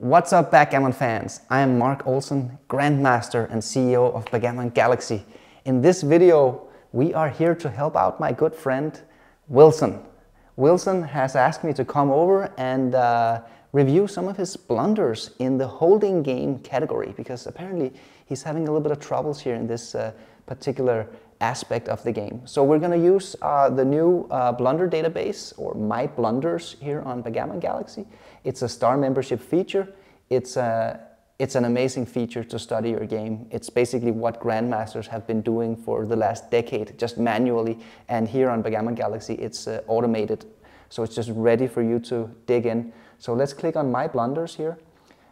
What's up, Backgammon fans? I am Marc Olsen, Grandmaster and CEO of Backgammon Galaxy. In this video, we are here to help out my good friend, Wilson. Wilson has asked me to come over and review some of his blunders in the holding game category, because apparently he's having a little bit of troubles here in this particular aspect of the game. So we're going to use the new Blunder Database, or My Blunders, here on Backgammon Galaxy. It's a star membership feature. It's an amazing feature to study your game. It's basically what Grandmasters have been doing for the last decade, just manually. And here on Backgammon Galaxy, it's automated. So it's just ready for you to dig in. So let's click on My Blunders here.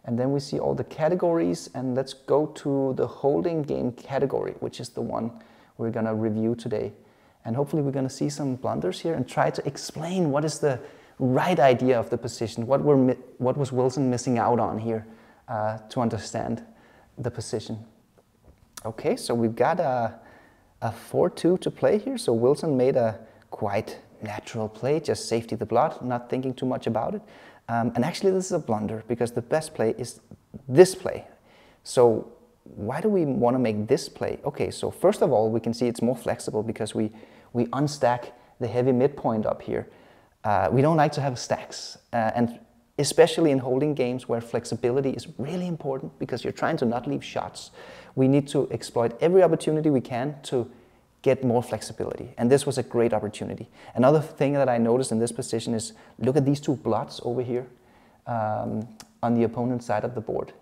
And then we see all the categories. And let's go to the holding game category, which is the one we're going to review today. And hopefully we're going to see some blunders here and try to explain what is the right idea of the position. What was Wilson missing out on here to understand the position? Okay, so we've got a 4-2 to play here. So Wilson made a quite natural play, just safety the blot, not thinking too much about it. And actually this is a blunder, because the best play is this play. So why do we want to make this play? Okay, so first of all, we can see it's more flexible because we unstack the heavy midpoint up here. We don't like to have stacks, and especially in holding games where flexibility is really important because you're trying to not leave shots. We need to exploit every opportunity we can to get more flexibility, and this was a great opportunity. Another thing that I noticed in this position is, look at these two blots over here on the opponent's side of the board.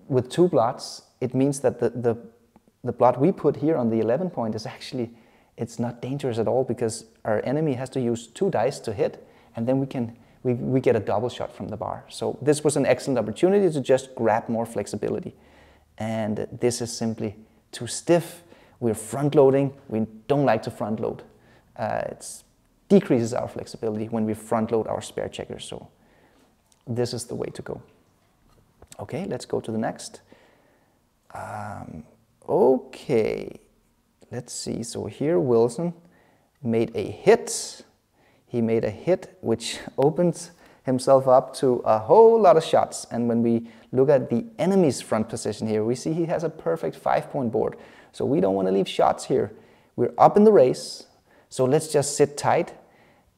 With two blots, it means that the blot we put here on the 11 point is actually, it's not dangerous at all, because our enemy has to use 2 dice to hit, and then we get a double shot from the bar. So this was an excellent opportunity to just grab more flexibility. And this is simply too stiff. We're front loading. We don't like to front load. It decreases our flexibility when we front load our spare checkers. So this is the way to go. Okay, let's go to the next. Okay. Let's see, so here Wilson made a hit. He made a hit which opens himself up to a whole lot of shots. And when we look at the enemy's front position here, we see he has a perfect 5-point board. So we don't want to leave shots here. We're up in the race, so let's just sit tight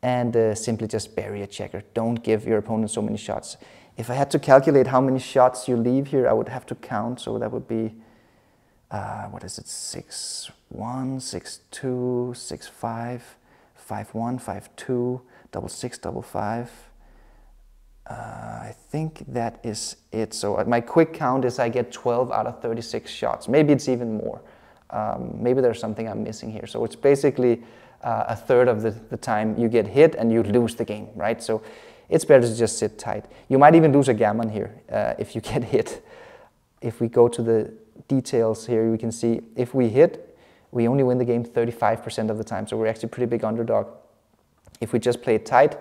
and simply just bury a checker. Don't give your opponent so many shots. If I had to calculate how many shots you leave here, I would have to count, so that would be what is it, 6-1, 6-2, 6-5, 5-1, 5-2, 6-6, 5-5. I think that is it. So my quick count is I get 12 out of 36 shots. Maybe it's even more. Maybe there's something I'm missing here. So it's basically a third of the time you get hit and you lose the game, right? So it's better to just sit tight. You might even lose a gammon here if you get hit. If we go to the details here, we can see if we hit, we only win the game 35% of the time, so we're actually a pretty big underdog. If we just play it tight,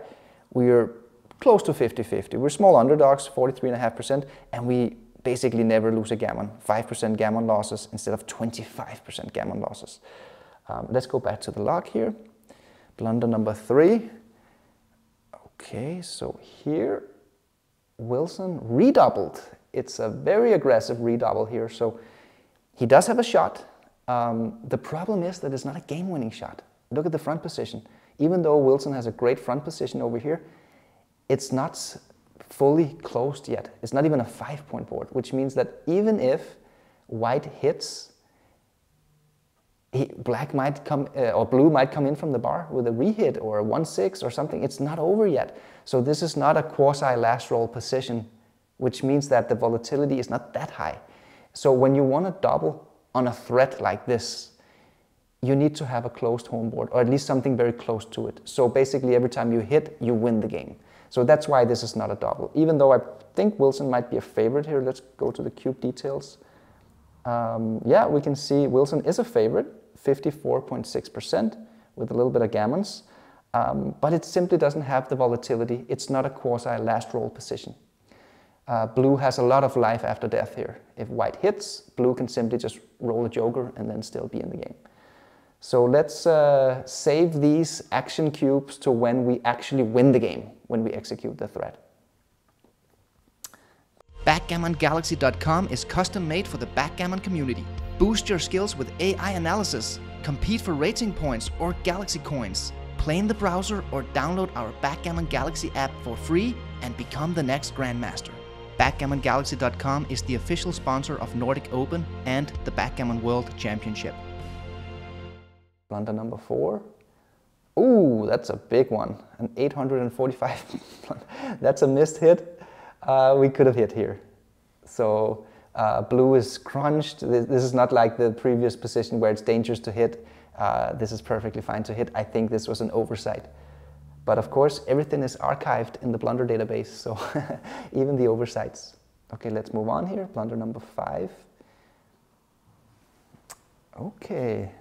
we're close to 50-50. We're small underdogs, 43.5%, and we basically never lose a gammon. 5% gammon losses instead of 25% gammon losses. Let's go back to the log here. Blunder number 3. Okay, so here Wilson redoubled. It's a very aggressive redouble here, so he does have a shot. The problem is that it's not a game-winning shot. Look at the front position. Even though Wilson has a great front position over here, it's not fully closed yet. It's not even a 5-point board, which means that even if white hits, black might come, or blue might come in from the bar with a rehit or a 1-6 or something. It's not over yet. So this is not a quasi-last roll position, which means that the volatility is not that high. So when you want to double on a threat like this, you need to have a closed home board, or at least something very close to it. So basically every time you hit, you win the game. So that's why this is not a double. Even though I think Wilson might be a favorite here. Let's go to the cube details. Yeah, we can see Wilson is a favorite, 54.6% with a little bit of gammons. But it simply doesn't have the volatility. It's not a quasi-last roll position. Blue has a lot of life after death here. If white hits, blue can simply just roll a joker and then still be in the game. So let's save these action cubes to when we actually win the game, when we execute the threat. BackgammonGalaxy.com is custom made for the backgammon community. Boost your skills with AI analysis, compete for rating points or Galaxy coins, play in the browser or download our Backgammon Galaxy app for free and become the next Grandmaster. BackgammonGalaxy.com is the official sponsor of Nordic Open and the Backgammon World Championship. Blunder number 4. Ooh, that's a big one. An 845. That's a missed hit. We could have hit here. So blue is crunched. This is not like the previous position where it's dangerous to hit. This is perfectly fine to hit. I think this was an oversight. But of course, everything is archived in the Blunder database, so even the oversights. Okay, let's move on here. Blunder number 5. Okay.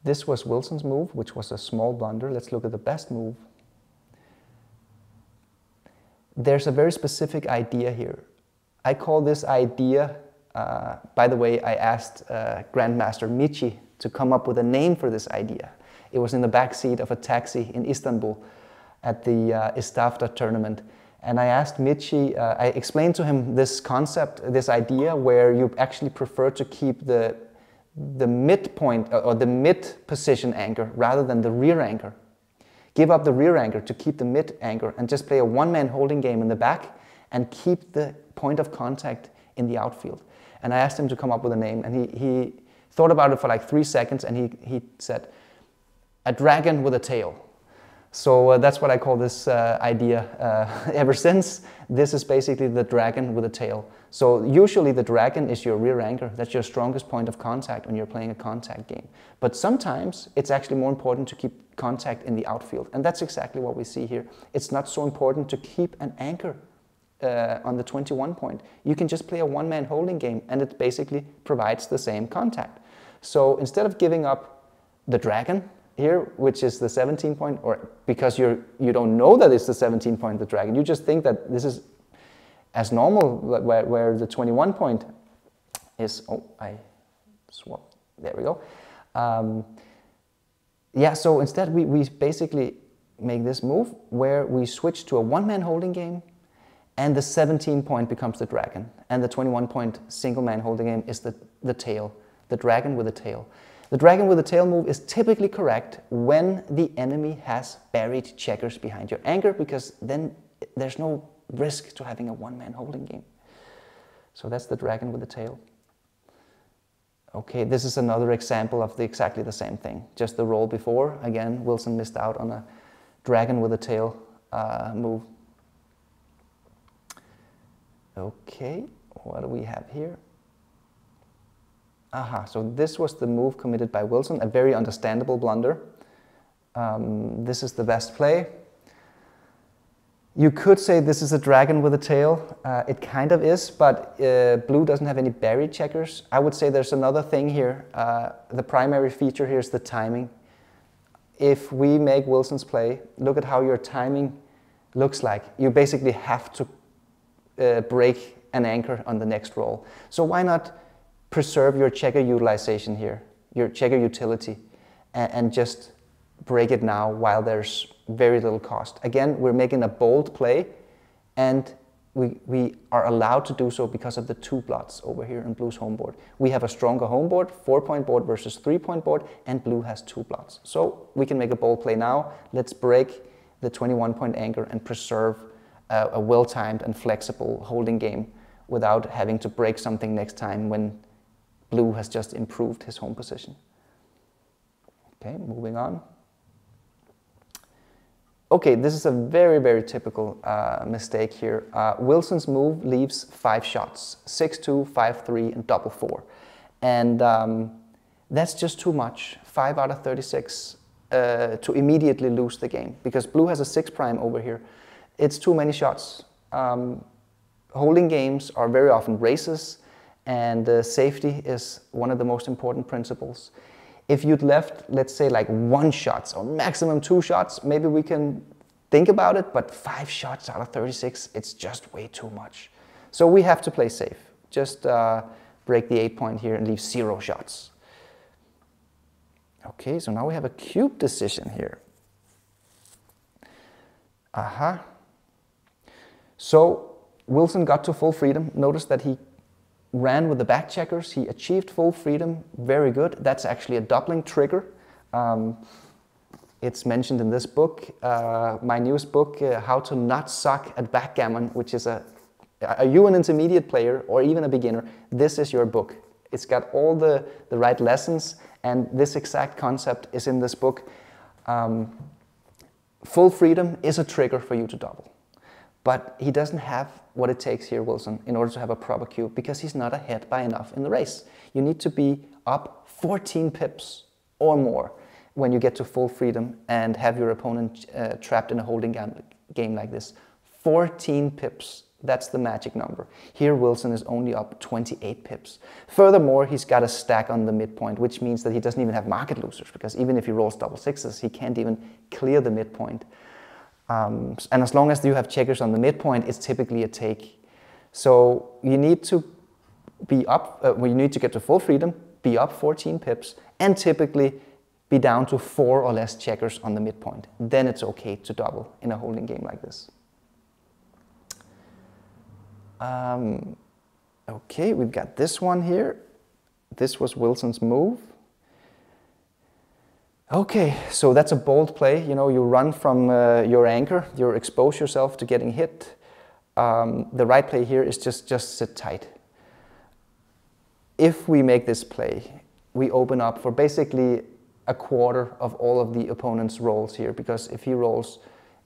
This was Wilson's move, which was a small blunder. Let's look at the best move. There's a very specific idea here. I call this idea, by the way, I asked Grandmaster Michi to come up with a name for this idea. It was in the backseat of a taxi in Istanbul at the Istafta tournament. And I asked Michi, I explained to him this concept, this idea where you actually prefer to keep the midpoint or the mid position anchor rather than the rear anchor. Give up the rear anchor to keep the mid anchor and just play a one-man holding game in the back and keep the point of contact in the outfield. And I asked him to come up with a name, and he thought about it for like 3 seconds, and he said, a dragon with a tail. So that's what I call this idea ever since. This is basically the dragon with a tail. So usually the dragon is your rear anchor. That's your strongest point of contact when you're playing a contact game. But sometimes it's actually more important to keep contact in the outfield. And that's exactly what we see here. It's not so important to keep an anchor on the 21 point. You can just play a one-man holding game, and it basically provides the same contact. So instead of giving up the dragon here, which is the 17 point, or because you don't know that it's the 17 point, the dragon, you just think that this is as normal, where the 21 point is, oh, I swapped, there we go. Yeah, so instead we basically make this move where we switch to a one-man holding game, and the 17 point becomes the dragon, and the 21 point single man holding game is the tail, the dragon with a tail. The dragon with the tail move is typically correct when the enemy has buried checkers behind your anchor, because then there's no risk to having a one-man holding game. So that's the dragon with the tail. Okay, this is another example of exactly the same thing. Just the roll before. Again, Wilson missed out on a dragon with a tail move. Okay, what do we have here? Aha, so this was the move committed by Wilson, a very understandable blunder. This is the best play. You could say this is a dragon with a tail. It kind of is, but blue doesn't have any buried checkers. I would say there's another thing here. The primary feature here is the timing. If we make Wilson's play, look at how your timing looks like. You basically have to break an anchor on the next roll. So why not preserve your checker utilization here, your checker utility, and just break it now while there's very little cost. Again, we're making a bold play, and we are allowed to do so because of the 2 blots over here in blue's home board. We have a stronger home board, 4-point board versus 3-point board, and blue has 2 blots. So we can make a bold play now. Let's break the 21-point anchor and preserve a well-timed and flexible holding game without having to break something next time when blue has just improved his home position. Okay, moving on. Okay, this is a very, very typical mistake here. Wilson's move leaves 5 shots, 6-2, 5-3, and double 4. And that's just too much, 5 out of 36, to immediately lose the game, because blue has a 6 prime over here. It's too many shots. Holding games are very often races, and safety is one of the most important principles. If you'd left, let's say, like 1 shot or maximum 2 shots, maybe we can think about it, but 5 shots out of 36, it's just way too much. So we have to play safe. Just break the 8-point here and leave 0 shots. Okay, so now we have a cube decision here. Aha. So Wilson got to full freedom. Notice that he ran with the back checkers. He achieved full freedom. Very good. That's actually a doubling trigger. It's mentioned in this book, my newest book, How to Not Suck at Backgammon, which is are you an intermediate player or even a beginner, this is your book. It's got all the right lessons, and this exact concept is in this book. Full freedom is a trigger for you to double. But he doesn't have what it takes here, Wilson, in order to have a proper cube, because he's not ahead by enough in the race. You need to be up 14 pips or more when you get to full freedom and have your opponent trapped in a holding game like this. 14 pips, that's the magic number. Here Wilson is only up 28 pips. Furthermore, he's got a stack on the midpoint, which means that he doesn't even have market losers, because even if he rolls double sixes, he can't even clear the midpoint. And as long as you have checkers on the midpoint, it's typically a take. So you need to be up, you need to get to full freedom, be up 14 pips, and typically be down to 4 or less checkers on the midpoint. Then it's okay to double in a holding game like this. Okay, we've got this one here. This was Wilson's move. Okay, so that's a bold play. You know, you run from your anchor, you expose yourself to getting hit. The right play here is just sit tight. If we make this play, we open up for basically a quarter of all of the opponent's rolls here, because if he rolls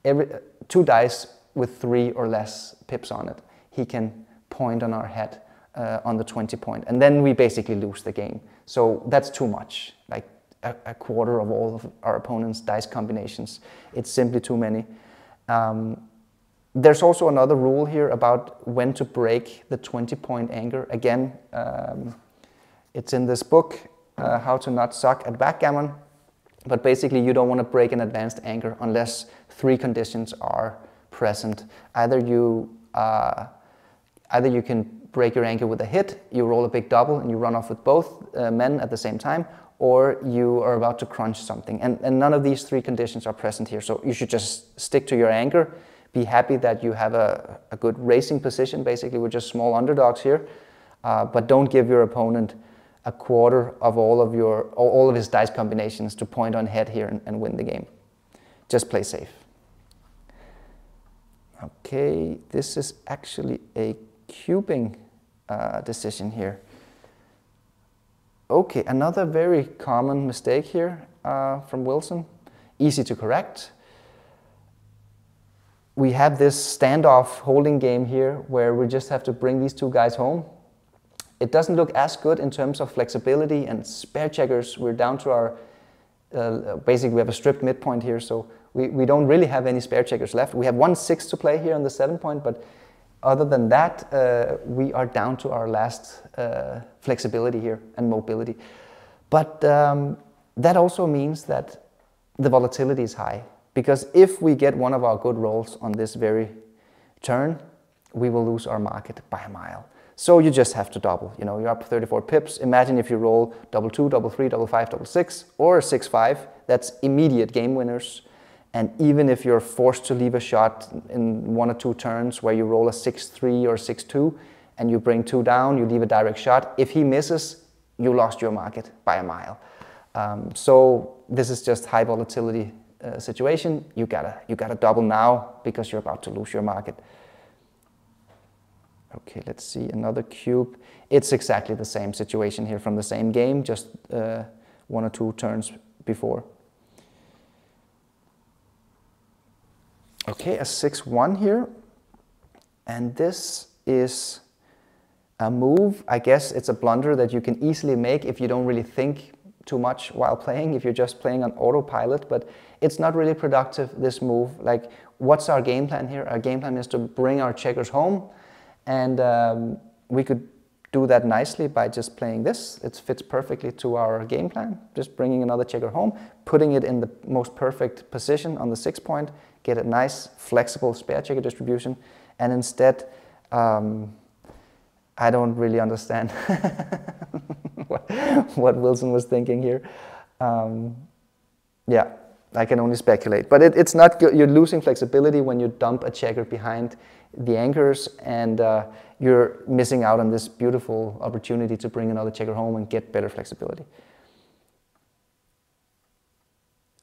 2 dice with 3 or less pips on it, he can point on our head on the 20 point, and then we basically lose the game. So that's too much, like a quarter of all of our opponent's dice combinations. It's simply too many. There's also another rule here about when to break the 20-point anchor. Again, it's in this book, How to Not Suck at Backgammon. But basically, you don't want to break an advanced anchor unless 3 conditions are present. Either you can break your anchor with a hit, you roll a big double, and you run off with both men at the same time, or you are about to crunch something. And none of these 3 conditions are present here. So you should just stick to your anchor. Be happy that you have a good racing position. Basically, we're just small underdogs here. But don't give your opponent a quarter of all of his dice combinations to point on head here and win the game. Just play safe. Okay, this is actually a cubing decision here. Okay, another very common mistake here from Wilson. Easy to correct. We have this standoff holding game here where we just have to bring these 2 guys home. It doesn't look as good in terms of flexibility and spare checkers. We're down to our, basically we have a stripped midpoint here, so we don't really have any spare checkers left. We have 1 6 to play here on the 7 point, but other than that, we are down to our last flexibility here and mobility. But that also means that the volatility is high, because if we get one of our good rolls on this very turn, we will lose our market by a mile. So you just have to double. You know, you're up 34 pips. Imagine if you roll double 2, double 3, double 5, double 6, or a 6-5. That's immediate game winners. And even if you're forced to leave a shot in 1 or 2 turns where you roll a 6-3 or 6-2 and you bring 2 down, you leave a direct shot. If he misses, you lost your market by a mile. So this is just high volatility situation. You gotta double now because you're about to lose your market. Okay, let's see another cube. It's exactly the same situation here from the same game, just 1 or 2 turns before. Okay, a 6-1 here, and this is a move. I guess it's a blunder that you can easily make if you don't really think too much while playing, if you're just playing on autopilot, but it's not really productive, this move. Like, what's our game plan here? Our game plan is to bring our checkers home, and we could do that nicely by just playing this. It fits perfectly to our game plan, just bringing another checker home, putting it in the most perfect position on the 6 point, get a nice flexible spare checker distribution, and instead I don't really understand what Wilson was thinking here. Yeah, I can only speculate. But it's not good. You're losing flexibility when you dump a checker behind the anchors, and you're missing out on this beautiful opportunity to bring another checker home and get better flexibility.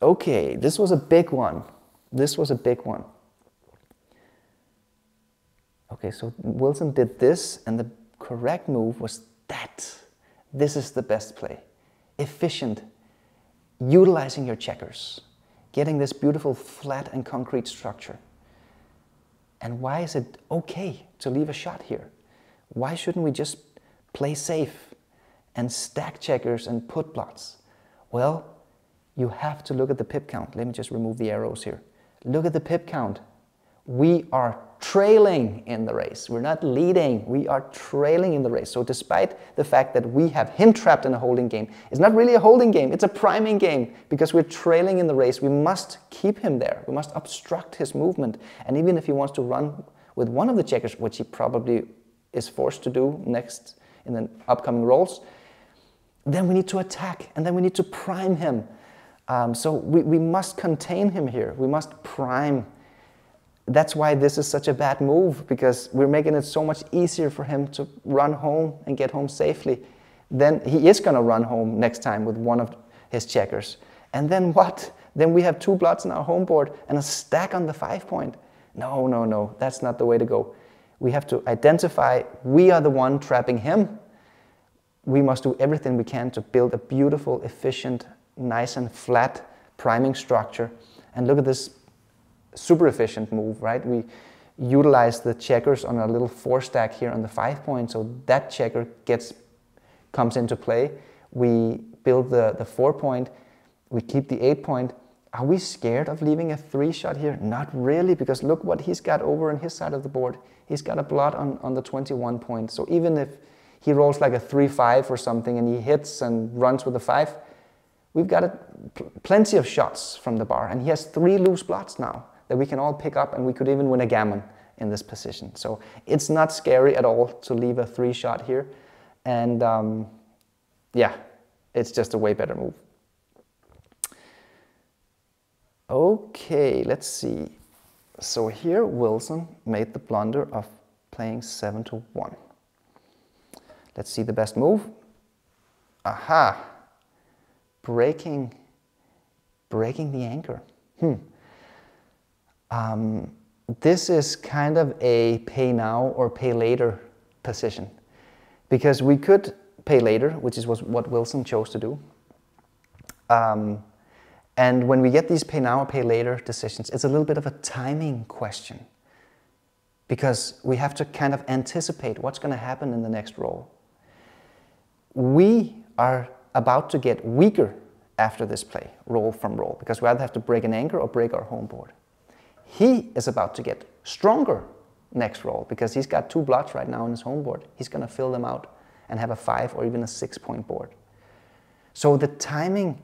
Okay, this was a big one. This was a big one. Okay, so Wilson did this, and the correct move was that. This is the best play. Efficient, utilizing your checkers, getting this beautiful flat and concrete structure. And why is it okay to leave a shot here? Why shouldn't we just play safe and stack checkers and put plots? Well, you have to look at the pip count. Let me just remove the arrows here. Look at the pip count. We are trailing in the race. We're not leading, we are trailing in the race. So despite the fact that we have him trapped in a holding game, it's not really a holding game, it's a priming game, because we're trailing in the race. We must keep him there. We must obstruct his movement. And even if he wants to run with one of the checkers, which he probably is forced to do next in the upcoming rolls, then we need to attack, and then we need to prime him. So we must contain him here. We must prime. That's why this is such a bad move, because we're making it so much easier for him to run home and get home safely. Then he is going to run home next time with one of his checkers. And then what? Then we have 2 blots in our home board and a stack on the 5 point. No, no, no, that's not the way to go. We have to identify we are the one trapping him. We must do everything we can to build a beautiful, efficient, nice and flat priming structure. And look at this super efficient move, right? We utilize the checkers on a little 4 stack here on the 5 point, so that checker comes into play. We build the 4 point, we keep the 8 point. Are we scared of leaving a 3 shot here? Not really, because look what he's got over on his side of the board. He's got a blot on the 21 point. So even if he rolls like a 3-5 or something and he hits and runs with a 5, we've got plenty of shots from the bar. And he has 3 loose blots now that we can all pick up, and we could even win a gammon in this position. So it's not scary at all to leave a 3 shot here. And yeah, it's just a way better move. Okay, let's see. So here Wilson made the blunder of playing 7-1. Let's see the best move. Aha! Breaking the anchor. This is kind of a pay now or pay later position, because we could pay later, which is what Wilson chose to do. And when we get these pay now or pay later decisions, it's a little bit of a timing question, because we have to kind of anticipate what's going to happen in the next roll. We are about to get weaker after this play, roll from roll, because we either have to break an anchor or break our home board. He is about to get stronger next roll, because he's got 2 blots right now on his home board. He's going to fill them out and have a 5 or even a 6 point board. So the timing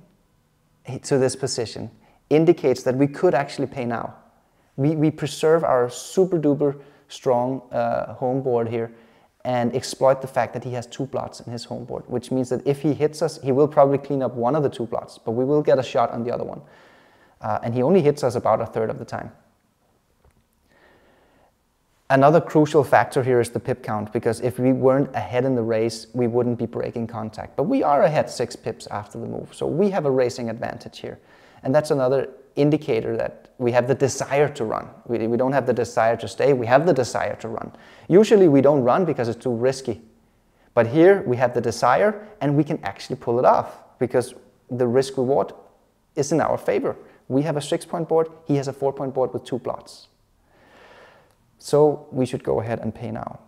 to this position indicates that we could actually pay now. We preserve our super duper strong home board here and exploit the fact that he has 2 blots in his home board, which means that if he hits us, he will probably clean up one of the 2 blots, but we will get a shot on the other one. And he only hits us about 1/3 of the time. Another crucial factor here is the pip count, because if we weren't ahead in the race, we wouldn't be breaking contact. But we are ahead 6 pips after the move, so we have a racing advantage here. And that's another indicator that we have the desire to run. We don't have the desire to stay, we have the desire to run. Usually we don't run because it's too risky. But here we have the desire, and we can actually pull it off, because the risk reward is in our favor. We have a 6 point board, he has a 4 point board with 2 blots. So we should go ahead and pay now.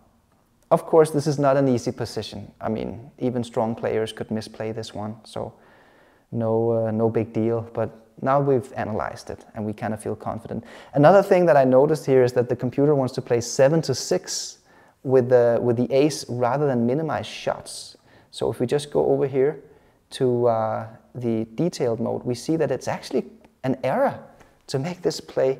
Of course, this is not an easy position. I mean, even strong players could misplay this one, so no big deal. But now we've analyzed it, and we kind of feel confident. Another thing that I noticed here is that the computer wants to play 7-6 with the ace rather than minimize shots. So if we just go over here to the detailed mode, we see that it's actually an error to make this play.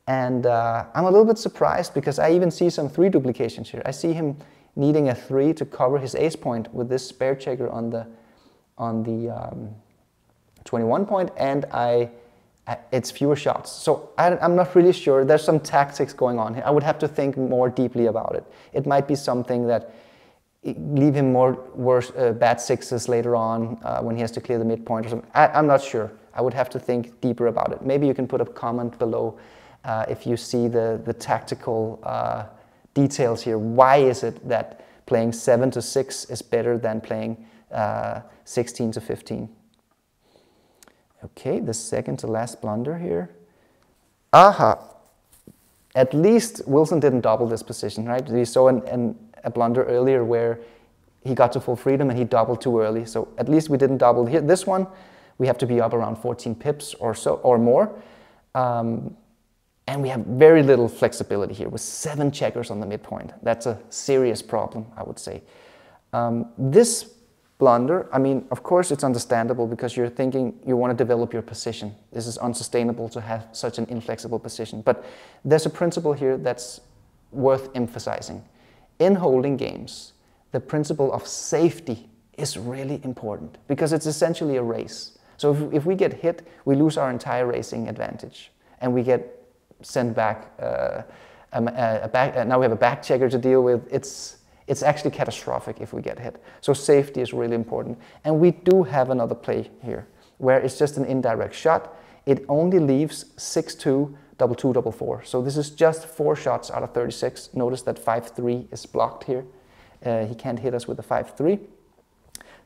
And I'm a little bit surprised, because I even see some 3 duplications here. I see him needing a 3 to cover his ace point with this spare checker on the 21 point, and I it's fewer shots. So I'm not really sure. There's some tactics going on here. I would have to think more deeply about it. It might be something that leave him more bad sixes later on when he has to clear the midpoint or something. I'm not sure. I would have to think deeper about it. Maybe you can put a comment below if you see the tactical details here. Why is it that playing 7 to 6 is better than playing 16 to 15? Okay, the second to last blunder here. Aha! At least Wilson didn't double this position, right? We saw a blunder earlier where he got to full freedom and he doubled too early. So at least we didn't double here. This one, we have to be up around 14 pips or so or more. And we have very little flexibility here with 7 checkers on the midpoint. That's a serious problem, I would say. This blunder, I mean, of course it's understandable because you're thinking you want to develop your position. This is unsustainable to have such an inflexible position. But there's a principle here that's worth emphasizing. In holding games, the principle of safety is really important because it's essentially a race. So if we get hit, we lose our entire racing advantage and we get sent back, now we have a back checker to deal with. It's actually catastrophic if we get hit. So safety is really important. And we do have another play here where it's just an indirect shot. It only leaves 6-2, double 2, double 4. So this is just 4 shots out of 36. Notice that 5-3 is blocked here. He can't hit us with a 5-3.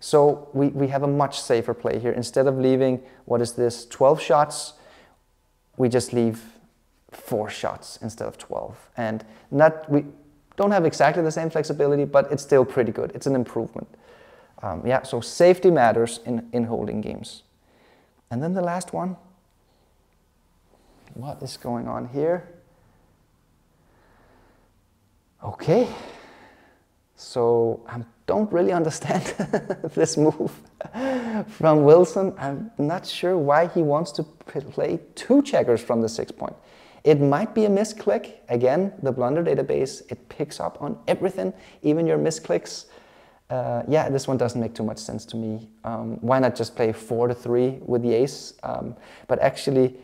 So we have a much safer play here. Instead of leaving, what is this, 12 shots, we just leave 4 shots instead of 12. And we don't have exactly the same flexibility, but it's still pretty good. It's an improvement. Yeah, so safety matters in holding games. And then the last one. What is going on here? Okay. So I don't really understand this move from Wilson. I'm not sure why he wants to play 2 checkers from the 6 point. It might be a misclick. Again, the Blunder Database, it picks up on everything, even your misclicks. Yeah, this one doesn't make too much sense to me. Why not just play 4 to 3 with the ace? But actually,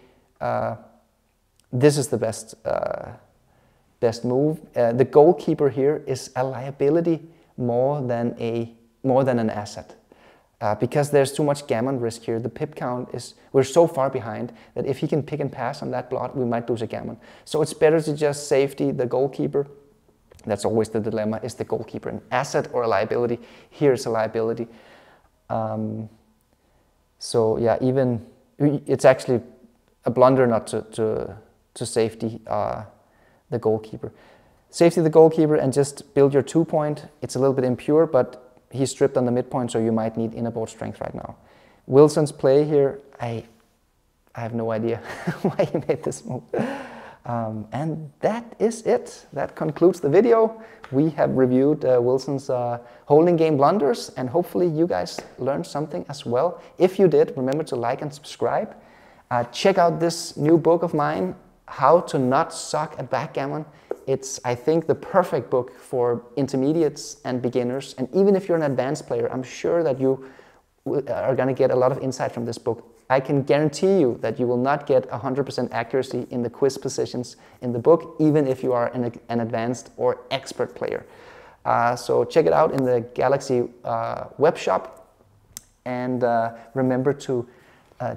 this is the best move. The goalkeeper here is a liability more than an asset. Because there's too much gammon risk here. The pip count we're so far behind that if he can pick and pass on that blot, we might lose a gammon. So it's better to just safety the goalkeeper. That's always the dilemma. Is the goalkeeper an asset or a liability? Here it's a liability. So yeah, it's actually a blunder not to safety the goalkeeper. Safety the goalkeeper and just build your 2 point. It's a little bit impure, but he's stripped on the midpoint, so you might need inner board strength right now. Wilson's play here, I have no idea why he made this move. And that is it. That concludes the video. We have reviewed Wilson's holding game blunders, and hopefully you guys learned something as well. If you did, remember to like and subscribe. Check out this new book of mine, How to Not Suck at Backgammon. It's, I think, the perfect book for intermediates and beginners. And even if you're an advanced player, I'm sure that you are going to get a lot of insight from this book. I can guarantee you that you will not get 100% accuracy in the quiz positions in the book, even if you are an advanced or expert player. So check it out in the Galaxy web shop. And remember to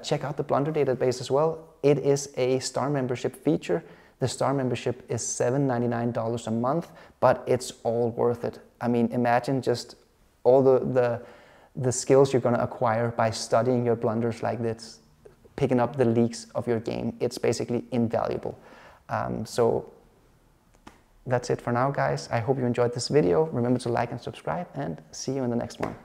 check out the Blunder Database as well. It is a star membership feature. The star membership is $7.99 a month, but it's all worth it. I mean, imagine just all the skills you're going to acquire by studying your blunders like this, picking up the leaks of your game. It's basically invaluable. So that's it for now, guys. I hope you enjoyed this video. Remember to like and subscribe, and see you in the next one.